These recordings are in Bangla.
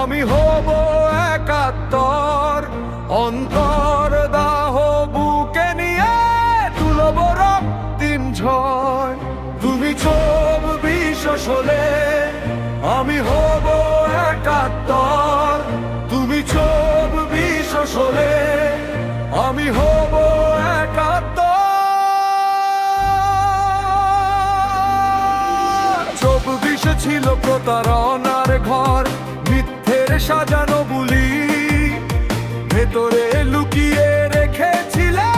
আমি হব একাত্তর, অন্তর দাহ বুকে নিয়ে তুলব রক্তিম ঝড়। তুমি 24 হলে আমি হব একাত্তর, তুমি 24 হলে আমি হব একাত্তর। 24 ছিল প্রতারণার ঘর, মিথ্যের সাজানো বুলি, ভেতরে লুকিয়ে রেখেছিলে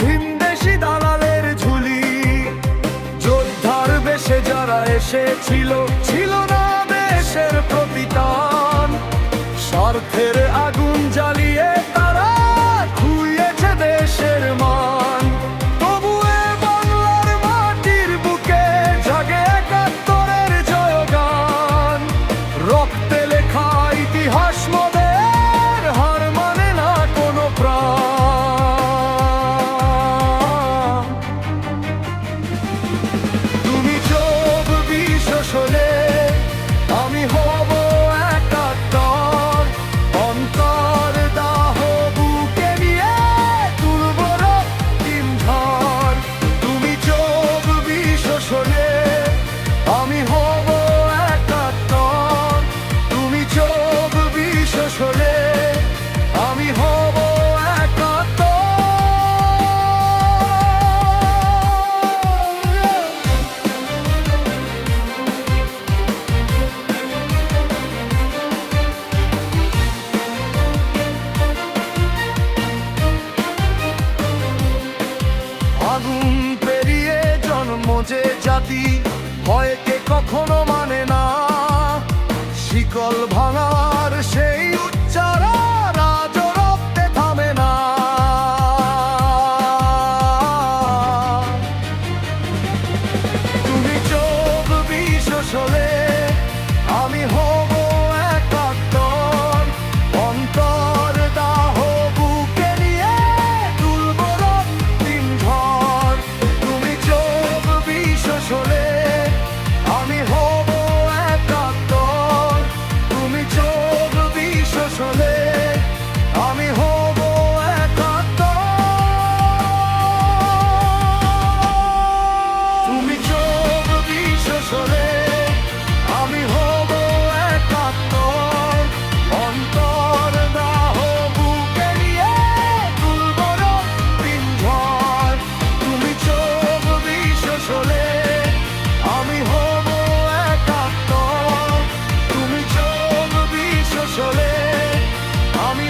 ভিনদেশি দালালের ঝুলি। যোদ্ধার বেশে যারা এসেছিল, ছিল না দেশের প্রতিটান, স্বার্থের আগুন জ্বালিয়ে তারা খুইয়েছে দেশের মান। তবু এ বাংলার মাটির বুকে জাগে একাত্তরের জয়গান। রক্তে লেখা ইতিহাস মোদের হার মানে না কোনো প্রাণ। তুমি 24 হলে আমি হব একাত্তর, অন্তর দাহ বুকে নিয়ে তুলব রক্তিম ঝড়। তুমি 24 হলে আমি হব একাত্তর, তুমি 24 হলে আমি হব একাত্তর। আগুন পেরিয়ে জন্ম যে জাতি, ভয়কে কখনো মানে না। শিকল ভাঙার সেই উচ্চারণ আজ রক্তে থামে না। তুমি 24 হলে আমি হব একাত্তর, অন্তর দাহ বুকে নিয়ে তুলব রক্তিম ঝড়। তুমি 24 হলে আমি হব একাত্তর, তুমি 24 হলে আমি হব একাত্তর। তুমি 24 হলে আমি হব একাত্তর, অন্তর দাহ বুকে নিয়ে তুলব রক্তিম ঝড়। তুমি 24 হলে আমি হব একাত্তর, তুমি 24 হলে আমি